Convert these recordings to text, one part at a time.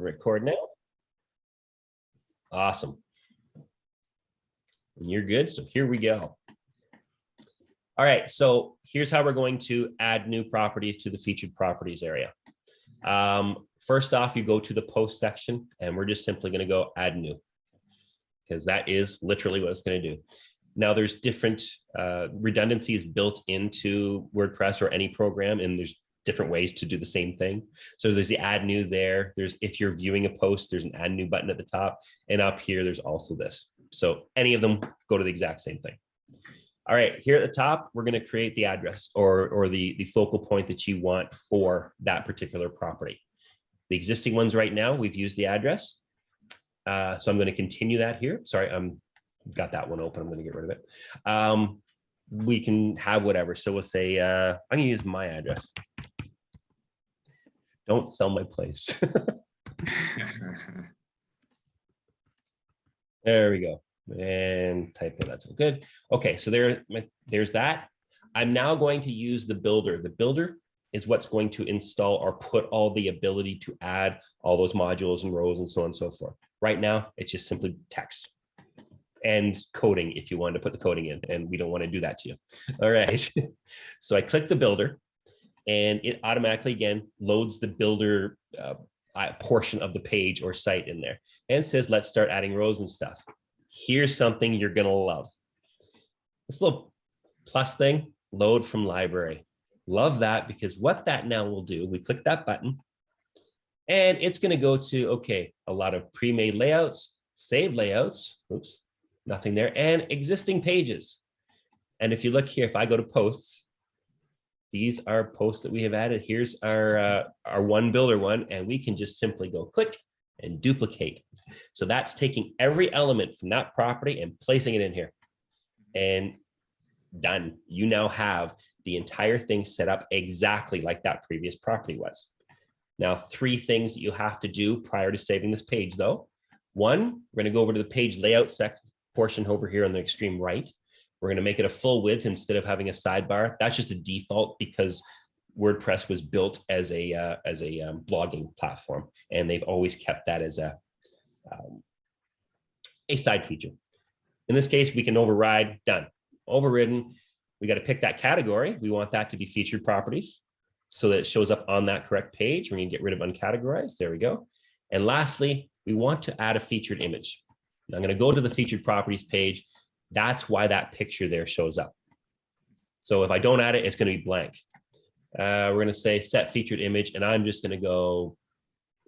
Record now. Awesome. And you're good. So here we go. All right. So here's how we're going to add new properties to the featured properties area. First off, you go to the post section and we're just simply going to go add new, because that is literally what it's going to do. Now there's different redundancies built into WordPress or any program, and there's different ways to do the same thing. So there's the add new there. There's, if you're viewing a post, there's an add new button at the top, and up here, there's also this. So any of them go to the exact same thing. All right, here at the top, we're going to create the address or the focal point that you want for that particular property. The existing ones right now, we've used the address. So I'm going to continue that here. Sorry, got that one open. I'm going to get rid of it. We can have whatever. So we'll say, I'm going to use my address. Don't sell my place. There we go. And type in, that's all good. Okay, so there's that. I'm now going to use the builder. The builder is what's going to install or put all the ability to add all those modules and rows and so on and so forth. Right now, it's just simply text and coding if you want to put the coding in, and we don't want to do that to you. All right. So I click the builder and it automatically, again, loads the builder portion of the page or site in there and says, let's start adding rows and stuff. Here's something you're going to love. This little plus thing, load from library. Love that, because what that now will do, we click that button and it's going to go to, okay, a lot of pre-made layouts, saved layouts, oops, nothing there, and existing pages. And if you look here, if I go to posts, these are posts that we have added. Here's our one builder one, and we can just simply go click and duplicate. So that's taking every element from that property and placing it in here. And done. You now have the entire thing set up exactly like that previous property was. Now, 3 things that you have to do prior to saving this page, though. One, we're going to go over to the page layout portion over here on the extreme right. We're going to make it a full width instead of having a sidebar. That's just a default because WordPress was built as a blogging platform, and they've always kept that as a side feature. In this case, we can override, done. Overridden. We got to pick that category. We want that to be featured properties so that it shows up on that correct page. We're going to get rid of uncategorized. There we go. And lastly, we want to add a featured image. Now I'm going to go to the featured properties page. That's why that picture there shows up. So if I don't add it, it's going to be blank. We're going to say set featured image, and I'm just going to go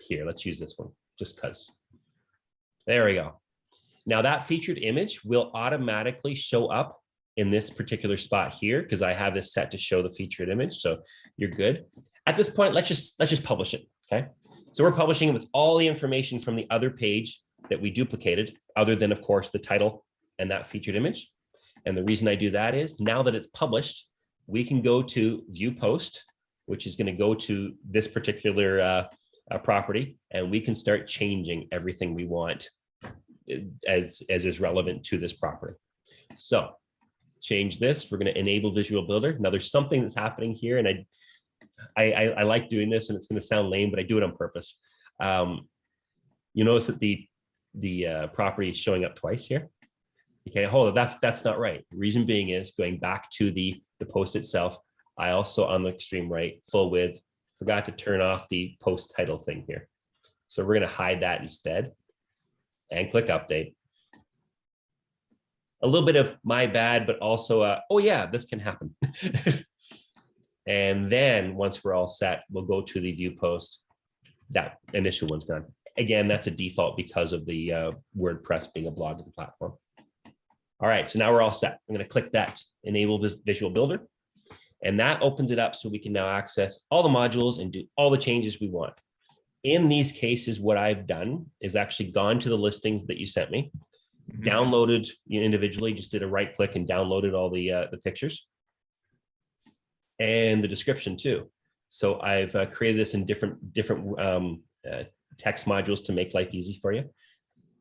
here. Let's use this one just because. There we go. Now that featured image will automatically show up in this particular spot here because I have this set to show the featured image. So you're good. At this point, let's just publish it. Okay. So we're publishing it with all the information from the other page that we duplicated, other than, of course, the title and that featured image. And the reason I do that is now that it's published, we can go to view post, which is going to go to this particular property, and we can start changing everything we want as is relevant to this property. So change this. We're going to enable Visual Builder. Now there's something that's happening here, and I like doing this, and it's going to sound lame, but I do it on purpose. You notice that the property is showing up twice here. Okay, hold on, that's not right. The reason being is going back to the post itself. I also, on the extreme right, full width, forgot to turn off the post title thing here. So we're going to hide that instead and click update. A little bit of my bad, but also, oh yeah, this can happen. And then once we're all set, we'll go to the view post. That initial one's gone. Again, that's a default because of the WordPress being a blogging platform. All right, so now we're all set. I'm going to click that enable Visual Builder, and that opens it up so we can now access all the modules and do all the changes we want. In these cases, what I've done is actually gone to the listings that you sent me, downloaded individually, just did a right click and downloaded all the pictures and the description too. So I've created this in different text modules to make life easy for you.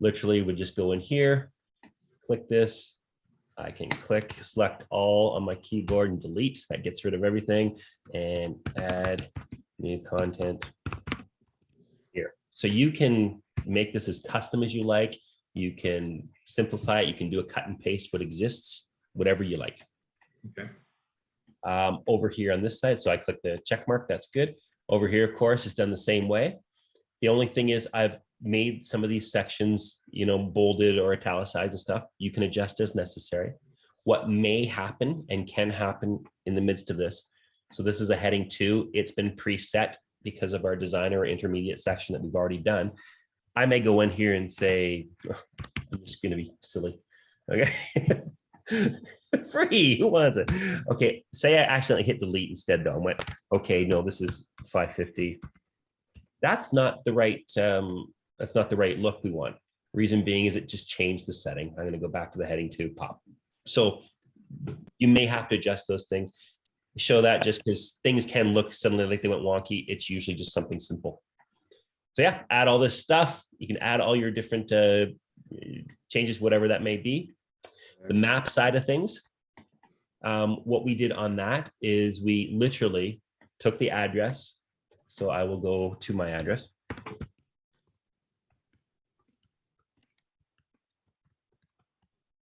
Literally would just go in here, click this. I can click, select all on my keyboard and delete. That gets rid of everything and add new content here. So you can make this as custom as you like. You can simplify it. You can do a cut and paste what exists, whatever you like. Okay. Over here on this side, so I click the check mark, that's good. Over here, of course, it's done the same way. The only thing is I've made some of these sections, bolded or italicized and stuff. You can adjust as necessary. What may happen and can happen in the midst of this. So this is a heading 2. It's been preset because of our designer or intermediate section that we've already done. I may go in here and say, I'm just going to be silly. Okay. Free, who wants it? Okay, say I accidentally hit delete instead though. I went, okay, no, this is 550. That's not the right look we want. Reason being is it just changed the setting. I'm going to go back to the heading 2 pop. So you may have to adjust those things. Show that just because things can look suddenly like they went wonky. It's usually just something simple. So yeah, add all this stuff. You can add all your different changes, whatever that may be. The map side of things, what we did on that is we literally took the address. So I will go to my address.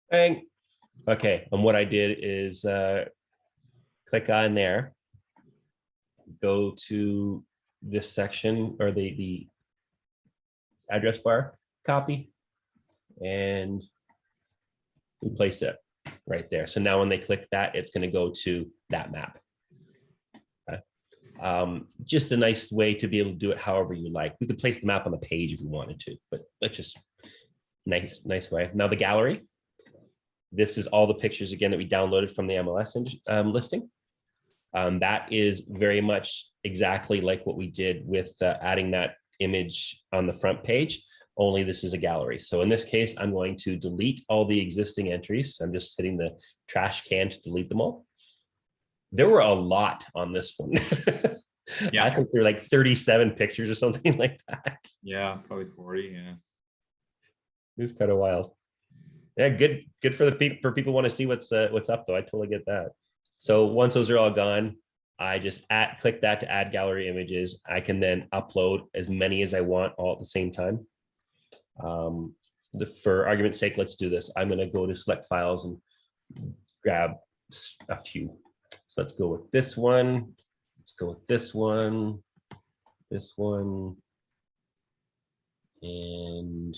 Bang. Okay, and what I did is click on there, go to this section or the address bar, copy, and we place it right there. So now when they click that, it's going to go to that map. Okay. Just a nice way to be able to do it however you like. We could place the map on the page if we wanted to, but that's just nice way. Now the gallery. This is all the pictures again that we downloaded from the MLS listing. That is very much exactly like what we did with adding that image on the front page, only this is a gallery. So in this case, I'm going to delete all the existing entries. I'm just hitting the trash can to delete them all. There were a lot on this one. Yeah. I think there were like 37 pictures or something like that. Yeah, probably 40, yeah. It was kind of wild. Yeah, good for people who want to see what's up though. I totally get that. So once those are all gone, I just click that to add gallery images. I can then upload as many as I want all at the same time. For argument's sake, let's do this. I'm going to go to select files and grab a few. So let's go with this one. Let's go with this one, and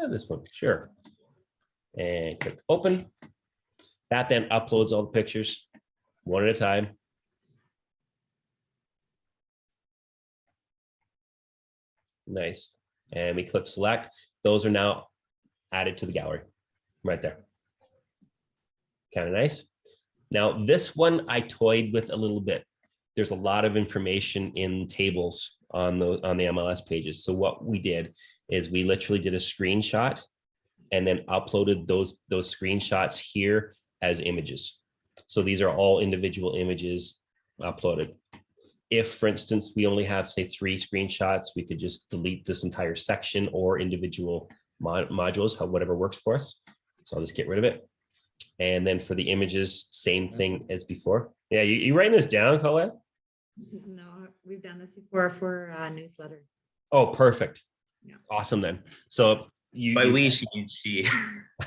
this one, sure. And click open. That then uploads all the pictures one at a time. Nice. And we click select. Those are now added to the gallery right there. Kind of nice. Now this one I toyed with a little bit. There's a lot of information in tables on the MLS pages. So what we did is we literally did a screenshot and then uploaded those screenshots here as images. So these are all individual images uploaded. If, for instance, we only have, say, 3 screenshots, we could just delete this entire section or individual modules, whatever works for us. So I'll just get rid of it. And then for the images, same thing as before. Yeah, you writing this down, Colette? No, we've done this before for a newsletter. Oh, perfect. Yeah. Awesome then. So By we, she means she.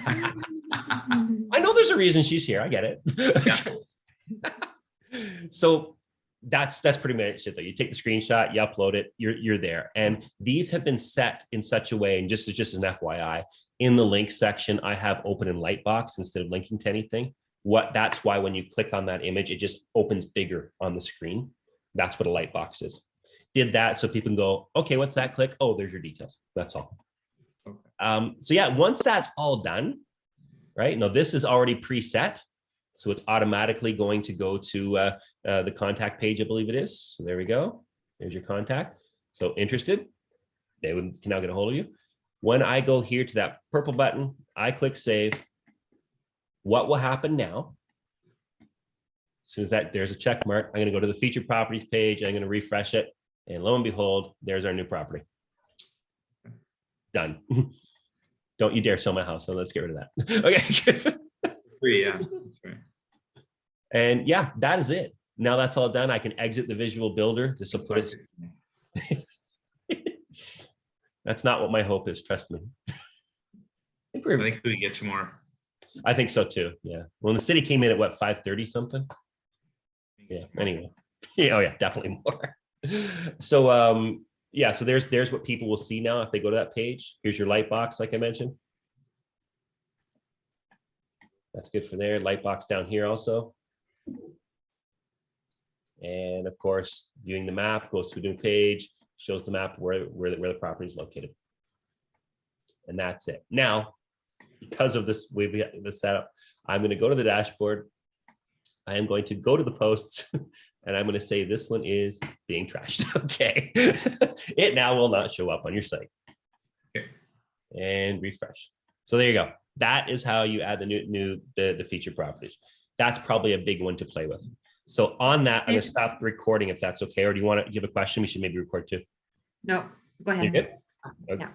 I know there's a reason she's here. I get it. Yeah. So that's pretty much it though. You take the screenshot, you upload it, you're there. And these have been set in such a way, and just as an FYI, in the link section, I have open in Lightbox instead of linking to anything. That's why when you click on that image, it just opens bigger on the screen. That's what a Lightbox is. Did that so people can go, okay, what's that? Click. Oh, there's your details. That's all. Okay. So yeah, once that's all done, right? Now this is already preset. So it's automatically going to go to the contact page, I believe it is. So there we go. There's your contact. So interested, they can now get a hold of you. When I go here to that purple button, I click save. What will happen now? As soon as there's a check mark, I'm going to go to the featured properties page. I'm going to refresh it. And lo and behold, there's our new property. Done. Don't you dare sell my house. So let's get rid of that. Okay. Free, yeah, that's right. And yeah, that is it. Now that's all done. I can exit the visual builder. This will put us. That's not what my hope is, trust me. I think we get you more. I think so too. Yeah. When the city came in at what, 530 something? Yeah. Anyway. Yeah. Oh yeah, definitely more. So yeah, so there's what people will see now if they go to that page. Here's your light box, like I mentioned. That's good for there. Light box down here also. And of course, viewing the map, goes to a new page, shows the map where the property is located. And that's it. Now, because of this, we've got this setup, I'm going to go to the dashboard. I am going to go to the posts and I'm going to say this one is being trashed. Okay. It now will not show up on your site. Okay. And refresh. So there you go. That is how you add the featured properties. That's probably a big one to play with. So on that, I'm going to stop recording if that's okay. Or do you want to give a question? We should maybe record too. No, go You ahead. good? Okay. Yeah.